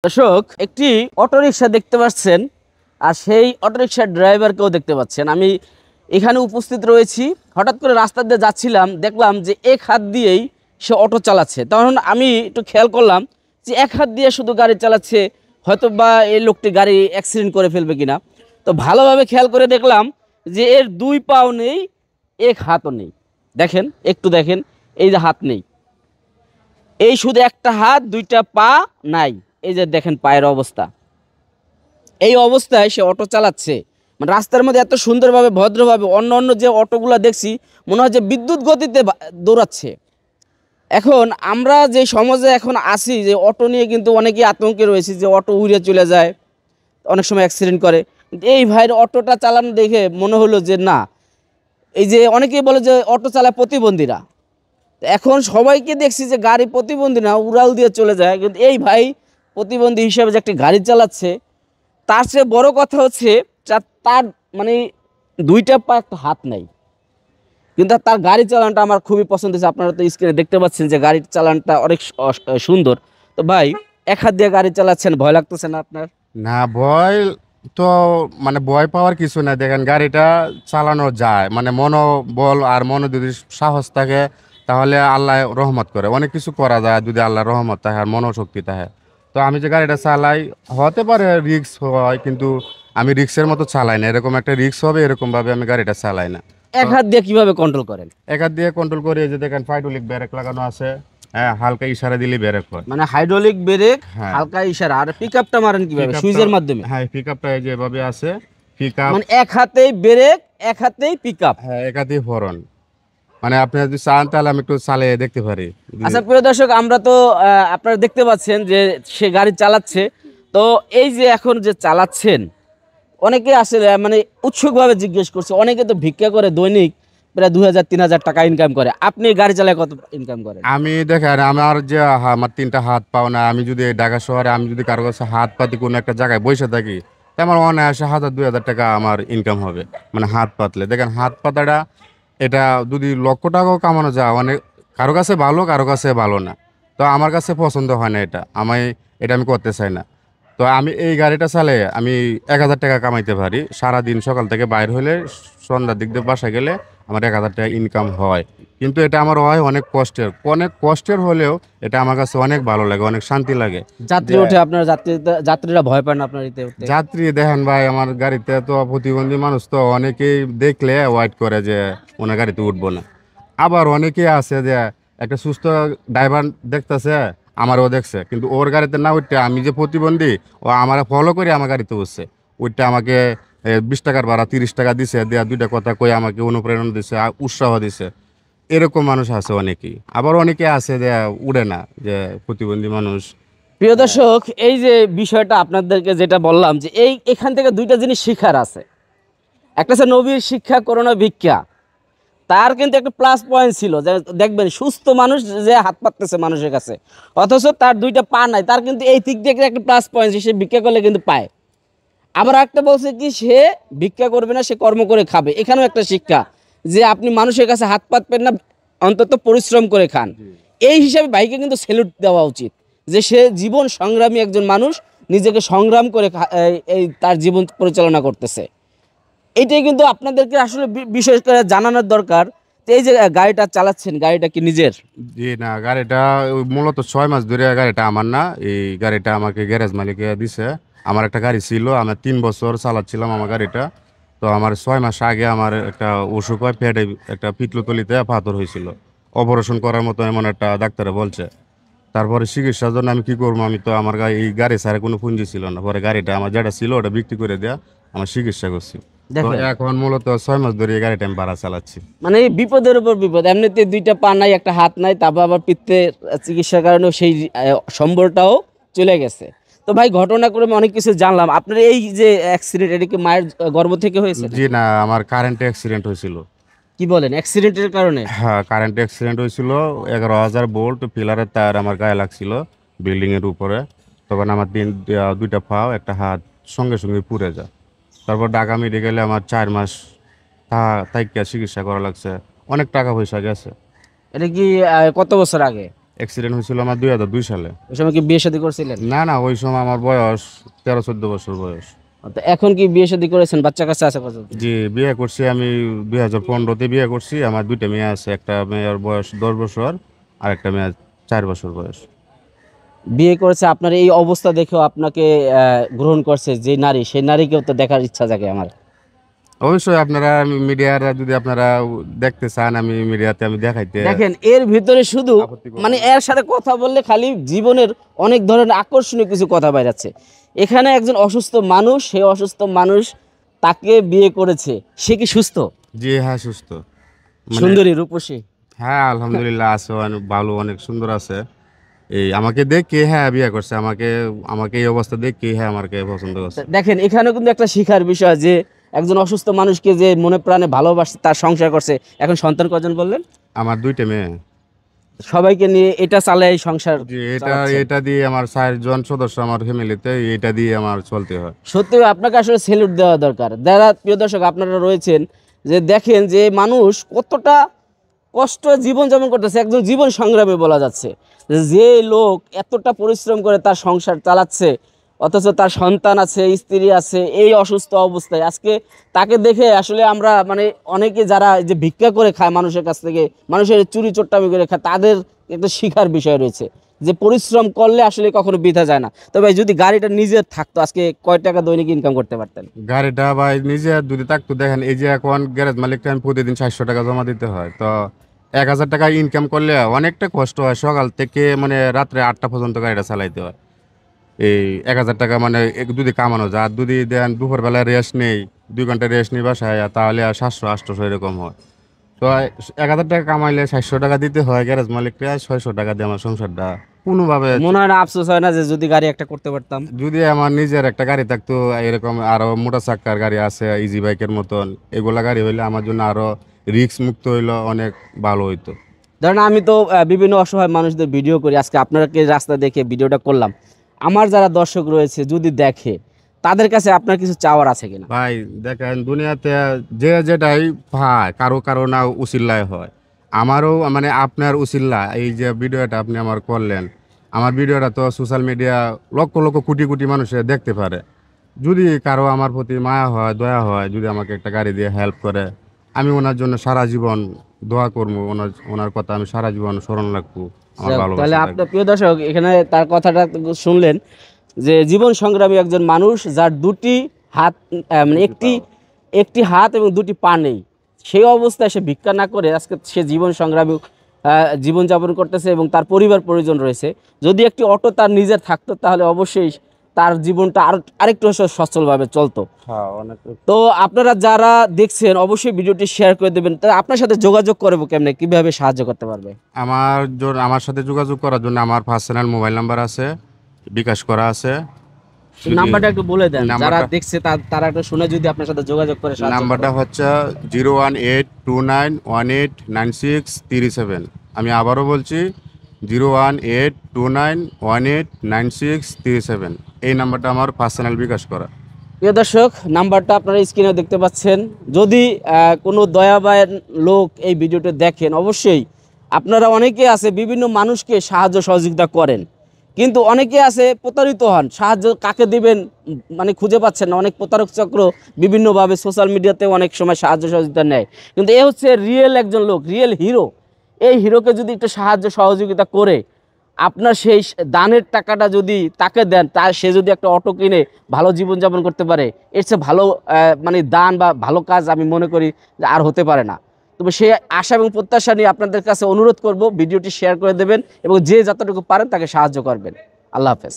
দর্শক, একটি অটোরিকশা দেখতে পাচ্ছেন, আর সেই অটোরিকশার ড্রাইভারকেও দেখতে পাচ্ছেন। আমি এখানে উপস্থিত রয়েছি। হঠাৎ করে রাস্তা দিয়ে যাচ্ছিলাম, দেখলাম যে এক হাত দিয়েই সে অটো চালাচ্ছে। তখন আমি একটু খেয়াল করলাম যে এক হাত দিয়ে শুধু গাড়ি চালাচ্ছে, হয়তো বা এই লোকটি গাড়ি অ্যাক্সিডেন্ট করে ফেলবে কিনা। তো ভালোভাবে খেয়াল করে দেখলাম যে এর দুই পাও নেই, এক হাতও নেই। দেখেন, একটু দেখেন, এই যে হাত নেই, এই শুধু একটা হাত, দুইটা পা নাই। এই যে দেখেন পায়ের অবস্থা। এই অবস্থায় সে অটো চালাচ্ছে, মানে রাস্তার মধ্যে এত সুন্দরভাবে ভদ্রভাবে। অন্য অন্য যে অটোগুলো দেখছি মনে হয় যে বিদ্যুৎ গতিতে দৌড়াচ্ছে। এখন আমরা যে সমাজে এখন আছি, যে অটো নিয়ে কিন্তু অনেকেই আতঙ্কে রয়েছে যে অটো উড়ে চলে যায়, অনেক সময় অ্যাক্সিডেন্ট করে। কিন্তু এই ভাইয়ের অটোটা চালানো দেখে মনে হলো যে না, এই যে অনেকেই বলে যে অটো চালায় প্রতিবন্ধীরা, এখন সবাইকে দেখছি যে গাড়ি প্রতিবন্ধী না, উড়াল দিয়ে চলে যায়। কিন্তু এই ভাই প্রতিবন্ধী হিসাবে যে একটি গাড়ি চালাচ্ছে, তার চেয়ে বড় কথা হচ্ছে তার মানে দুইটা পা, একটা হাত নাই, কিন্তু তার গাড়ি চালানটা আমার খুবই পছন্দ হয়েছে। আপনারা তো স্ক্রিনে দেখতে পাচ্ছেন যে গাড়ির চালানটা অনেক সুন্দর। তো ভাই, এক হাত দিয়ে গাড়ি চালাচ্ছেন, ভয় লাগতেছে না আপনার? না, ভয় তো মানে ভয় পাওয়ার কিছু নাই। দেখেন গাড়িটা চালানো যায়, মানে মনোবল আর মনে যদি সাহস থাকে তাহলে আল্লাহ রহমত করে, অনেক কিছু করা যায় যদি আল্লাহ রহমত থাকে আর মনোশক্তি থাকে। তো আমি যে গাড়িটা চালাই, হতে পারে রিস্ক হয়, কিন্তু আমি রিক্সের মতো চালাই না। এরকম একটা রিস্ক হবে এরকম ভাবে আমি গাড়িটা চালাই না। তো এক হাত দিয়ে কিভাবে কন্ট্রোল করেন? এক হাত দিয়ে কন্ট্রোল করি। এই যে দেখেন হাইড্রোলিক ব্রেক লাগানো আছে। হ্যাঁ, হালকা ইশারা দিলে ব্রেক হয়। মানে হাইড্রোলিক ব্রেক, হ্যাঁ, হালকা ইশারা। আর পিক আপটা মারেন কিভাবে? পিকআপটা, সুইচের মাধ্যমে? হ্যাঁ পিকআপটা এই যে এভাবে আছে। পিকআপ, মানে এক হাতেই ব্রেক, এক হাতেই পিক আপ। হ্যাঁ একাধিক হরন। মানে আপনি যদি চান তাহলে আমি একটু চালিয়ে দেখতে পারি আচ্ছা প্রিয় দর্শক, আমরা তো আপনারা দেখতে পাচ্ছেন যে সে গাড়ি চালাচ্ছে। তো এই যে এখন যে চালাচ্ছেন, অনেকে আসলে মানে উৎসুকভাবে জিজ্ঞেস করছে, অনেকে তো ভিক্ষা করে দৈনিক প্রায় 2000-3000 টাকা ইনকাম করে। আপনি গাড়ি চালায় কত ইনকাম করেন? আমি দেখেন আমার যে আমার তিনটা হাত পাও না। আমি যদি ঢাকা শহরে আমি যদি কারো কাছে হাত পাতি কোনো একটা জায়গায় বসে থাকি, তা আমার অনায়াসে 1000-2000 টাকা আমার ইনকাম হবে। মানে হাত পাতলে দেখেন হাত পাতাটা, এটা যদি লক্ষ টাকাও কামানো যায় অনেক, কারো কাছে ভালো কারো কাছে ভালো না। তো আমার কাছে পছন্দ হয় না এটা, এটা আমি করতে চাই না। তো আমি এই গাড়িটা চালে আমি 1000 টাকা কামাইতে পারি সারাদিন। সকাল থেকে বাইর হলে সন্ধ্যার দিক দিয়ে বাসায় গেলে আমার 1000 টাকা ইনকাম হয়। কিন্তু এটা আমার হয় অনেক কষ্টের হলেও এটা আমার কাছে অনেক ভালো লাগে, অনেক শান্তি লাগে। যাত্রী যে ওঠে আপনার, যাত্রীরা ভয় পান আপনার এতে উঠতে? যাত্রী দেখেন ভাই, আমার গাড়িতে তো প্রতিবন্ধী মানুষ, তো অনেকেই দেখলে ওয়াইট করে যে ওনার গাড়িতে উঠবো না। আবার অনেকেই আছে যে একটা সুস্থ ড্রাইভার দেখতেছে, আমারও দেখছে, কিন্তু ওর গাড়িতে না উঠতে আমি যে প্রতিবন্ধী, ও আমার ফলো করে আমার গাড়িতে উঠছে। উঠতে আমাকে 20 টাকার ভাড়া 30 টাকা দিছে, দেয়া দুইটা কথা কই আমাকে অনুপ্রেরণা দিছে, উৎসাহ দিছে। এরকম মানুষ আছে অনেকেই। আবার অনেকে আছে যে উড়ে না, যে প্রতিবন্ধী মানুষ। প্রিয় দর্শক, এই যে বিষয়টা আপনাদেরকে যেটা বললাম, যে এখান থেকে দুইটা জিনিস শিখার আছে। একটা হচ্ছে নবীর শিক্ষা, করোনা ভিক্ষা। তার কিন্তু একটা প্লাস পয়েন্ট ছিল, যে দেখবেন সুস্থ মানুষ যে হাত পাততেছে মানুষের কাছে, অথচ তার দুইটা পা নাই, তার কিন্তু এই দিক থেকে একটা প্লাস পয়েন্ট, সে ভিক্ষা করলে কিন্তু পায়। আবার একটা বলছে কি, সে ভিক্ষা করবে না, সে কর্ম করে খাবে। এখানেও একটা শিক্ষা, যে আপনি মানুষের কাছে হাত পাতবেন না, অন্তত পরিশ্রম করে খান। এই হিসাবে ভাইকে কিন্তু স্যালুট দেওয়া উচিত, যে সে জীবন সংগ্রামী একজন মানুষ, নিজেকে সংগ্রাম করে এই তার জীবন পরিচালনা করতেছে। এইটাই কিন্তু আপনাদেরকে আসলে বিশেষ করে জানানোর দরকার। তো এই যে গাড়িটা চালাচ্ছেন, গাড়িটা কি নিজের? জি না, গাড়িটা মূলত 6 মাস ধরে গাড়িটা আমার না। এই গাড়িটা আমাকে গ্যারেজ মালিকে দিছে। আমার একটা গাড়ি ছিল, আমি 3 বছর চালাচ্ছিলাম আমার গাড়িটা। তো আমার 6 মাস আগে আমার একটা অসুখ হয়, পেটে একটা পিত্তথলিতে পাথর হয়েছিল। অপারেশন করার মতো এমন একটা ডাক্তারে বলছে। তারপরে চিকিৎসার জন্য আমি কি করবো, আমি তো আমার এই গাড়ি ছাড়া কোনো পুঁজি ছিল না। পরে গাড়িটা আমার যেটা ছিল ওটা বিক্রি করে দেয়া আমার চিকিৎসা করছি। তো দেখেন, এখন মূলত 6 মাস ধরে এই গাড়িটা আমি ভাড়া চালাচ্ছি। মানে এই বিপদের উপর বিপদ। এমনিতে দুইটা পা নাই, একটা হাত নাই, তারপর আবার পিত্তের চিকিৎসার কারণেও সেই সম্বলটাও চলে গেছে। তো ভাই, ঘটনাক্রমে অনেক কিছু জানলাম। আপনার এই যে অ্যাক্সিডেন্ট, এটা কি মায়ের গর্ভ থেকে হয়েছে জি নাকি? না, আমার কারেন্টে অ্যাক্সিডেন্ট হয়েছিল। কি বলেন, অ্যাক্সিডেন্টের কারণে? হ্যাঁ, কারেন্ট অ্যাক্সিডেন্ট হয়েছিল। 11,000 ভোল্ট পিলারের তার আমার গায়ে লাগছিল বিল্ডিং এর উপরে। তখন আমার দুইটা পাও একটা হাত সঙ্গে সঙ্গে পুড়ে যায়। তারপর ঢাকা মেডিকেলে আমার 4 মাস থাইকা চিকিৎসা করা লাগছে। অনেক টাকা পয়সা গেছে। এটা কি কত বছর আগে? অ্যাক্সিডেন্ট হয়েছিল আমার 2002 সালে। ওই সময় কি বিয়ে শাদী করছিলেন? না না, ওই সময় আমার বয়স 13-14 বছর বয়স। তো এখন কি বিয়ে শাদী করেছেন, বাচ্চা কাচ্চা আছে পর্যন্ত? জি, বিয়ে করছি আমি 2015-তে বিয়ে করছি। আমার 2টা মেয়ে আছে, একটা মেয়ের বয়স 10 বছর আর একটা মেয়ের 4 বছর বয়স। বিয়ে করেছে, আপনার এই অবস্থা দেখেও আপনাকে গ্রহণ করছে যে নারী, সেই নারীকেও তো দেখার ইচ্ছা জাগে আমার। অবশ্যই আপনারা মিডিয়ার যদি আপনারা দেখতে চান, আমি মিডিয়াতে আমি দেখাইতে দেখেন এর ভিতরে শুধু আপত্তি করব মানে না। এর সাথে কথা বললে খালি জীবনের অনেক ধরনের আকর্ষণীয় কিছু কথা বেরাচ্ছে। এখানে একজন অসুস্থ মানুষ, সেই অসুস্থ মানুষ তাকে বিয়ে করেছে, সে কি সুস্থ? জি হ্যাঁ, সুস্থ। মানে সুন্দরী, রূপসী? হ্যাঁ, আলহামদুলিল্লাহ আছে, অনেক ভালো, অনেক সুন্দর আছে। এই আমাকে দেখে হ্যাঁ বিয়ে করছে, আমাকে আমাকে এই অবস্থা দেখে হ্যাঁ আমাকে পছন্দ করছে। দেখেন এখানেও কিন্তু একটা শিখার বিষয় যে একজন অসুস্থ মানুষকে যে মনে প্রাণে ভালোবাসছে, তার সংসার করছে। এখন সন্তান কজন বললেন? আমার 2টা মেয়ে। সবাইকে নিয়ে এটা চালায় এই সংসার জি, এটা চালাচ্ছেন। এটা দিয়ে আমার 4 জন সদস্য আমার ফ্যামিলিতে, এটা দিয়ে আমার চলতে হয়। সত্যি আপনাকে আসলে সেলুট দেওয়া দরকার। যারা প্রিয় দর্শক আপনারা রয়েছেন, যে দেখেন যে মানুষ কতটা কষ্ট জীবনযাপন করতেছে, একজন জীবন সংগ্রামী বলা যাচ্ছে। যে লোক এতটা পরিশ্রম করে তার সংসার চালাচ্ছে, অথচ তার সন্তান আছে, স্ত্রী আছে, এই অসুস্থ অবস্থায় আজকে তাকে দেখে আসলে আমরা মানে অনেকে যারা এই যে ভিক্ষা করে খায় মানুষের কাছ থেকে, মানুষের চুরি চোট্টামি করে খায়, তাদের একটা শিখার বিষয় রয়েছে যে পরিশ্রম করলে আসলে কখনো বৃথা যায় না। তবে যদি গাড়িটা নিজের থাকতো, আজকে কয় টাকা দৈনিক ইনকাম করতে পারতেন? গাড়িটা ভাই নিজে যদি থাকতো, দেখেন এই যে এখন গ্যারেজ মালিককে আমি প্রতিদিন 400 টাকা জমা দিতে হয়, তো 1000 টাকা ইনকাম করলে অনেকটা কষ্ট হয়। সকাল থেকে মানে রাত্রে 8টা পর্যন্ত গাড়িটা চালাইতে হয়। এই 1000 টাকা মানে যদি কামানো যায়, আর যদি দেন দুপুরবেলা রেস্ট নেই, 2 ঘন্টা রেস্ট নেই বাসায়, তাহলে আর 700-800 এরকম হয়। তো 1000 টাকা কামাইলে 400 টাকা দিতে হয় গ্যারেজ মালিককে, 600 টাকা দিয়ে আমার সংসারটা কোনোভাবে মনে হয় না আফসোস হয় না যে যদি গাড়ি একটা করতে পারতাম? যদি আমার নিজের একটা গাড়ি থাকতো, এরকম আরো মোটর চাক্কার গাড়ি আছে ইজি বাইকের মতন, এগুলা গাড়ি হইলে আমার জন্য আরো রিস্ক মুক্ত হইলো, অনেক ভালো হইতো। ধরেন আমি তো বিভিন্ন অসহায় মানুষদের ভিডিও করি, আজকে আপনাকে রাস্তা দেখে ভিডিওটা করলাম। আমার যারা দর্শক রয়েছে যদি দেখে, তাদের কাছে আপনার কিছু চাওয়ার আছে কিনা? ভাই দেখেন, দুনিয়াতে যে যেটাই পায়, কারো কারো না উসিল্লায় হয়। আমারও মানে আপনার উসিল্লা, এই যে ভিডিওটা আপনি আমার করলেন, আমার ভিডিওটা তো সোশ্যাল মিডিয়া লক্ষ লক্ষ কোটি কোটি মানুষে দেখতে পারে। যদি কারো আমার প্রতি মায়া হয়, দয়া হয়, যদি আমাকে একটা গাড়ি দিয়ে হেল্প করে, আমি ওনার জন্য সারা জীবন দোয়া করবো। ওনার কথা আমি সারা জীবন স্মরণ রাখবো, আমার যাক, ভালোবাসা তাহলে থাকবে। আপনার প্রিয় দর্শক এখানে তার কথাটা তো শুনলেন যে জীবন সংগ্রামী একজন মানুষ যার দুটি হাত, মানে একটি একটি হাত এবং দুটি পা নেই, সেই অবস্থায় সে ভিক্ষা না করে আজকে সে জীবন সংগ্রামী জীবনযাপন করতেছে এবং তার পরিবার পরিজন রয়েছে। যদি একটি অটো তার নিজের থাকতো, তাহলে অবশ্যই তার জীবনটা আরেকটু সচ্ছলভাবে চলতো। হ্যাঁ, অনেক। তো আপনারা যারা দেখছেন অবশ্যই ভিডিওটি শেয়ার করে দেবেন। তা আপনার সাথে যোগাযোগ করবো কেমনে, কিভাবে সাহায্য করতে পারবে? আমার সাথে যোগাযোগ করার জন্য আমার পার্সোনাল মোবাইল নাম্বার আছে, বিকাশ করা আছে। এই নাম্বারটা একটু বলে দেন, যারা নাম্বারটা দেখছে তারা একটু শুনে যদি আপনার সাথে যোগাযোগ করে সাহায্য নাম্বারটা করে। হচ্ছে 01829189637। আমি আবারও বলছি 01829189637। এই নাম্বারটা আমার পার্সোনাল বিকাশ করা। প্রিয় দর্শক, নাম্বারটা আপনারা স্ক্রিনে দেখতে পাচ্ছেন। যদি কোনো দয়াবান লোক এই ভিডিওটি দেখেন, অবশ্যই আপনারা অনেকে আছে বিভিন্ন মানুষকে সাহায্য সহযোগিতা করেন, কিন্তু অনেকে আছে প্রতারিত হন, সাহায্য কাকে দিবেন মানে খুঁজে পাচ্ছেন না। অনেক প্রতারক চক্র বিভিন্নভাবে সোশ্যাল মিডিয়াতে অনেক সময় সাহায্য সহযোগিতা নেয়, কিন্তু এ হচ্ছে রিয়েল একজন লোক, রিয়েল হিরো। এই হিরোকে যদি একটু সাহায্য সহযোগিতা করে আপনার সেই দানের টাকাটা যদি তাকে দেন, সে যদি একটা অটো কিনে ভালো জীবনযাপন করতে পারে, এর চেয়ে ভালো মানে দান বা ভালো কাজ আমি মনে করি যে আর হতে পারে না। তবে সেই আশা এবং প্রত্যাশা নিয়ে আপনাদের কাছে অনুরোধ করব, ভিডিওটি শেয়ার করে দেবেন এবং যে যতটুকু পারেন তাকে সাহায্য করবেন। আল্লাহ হাফেজ।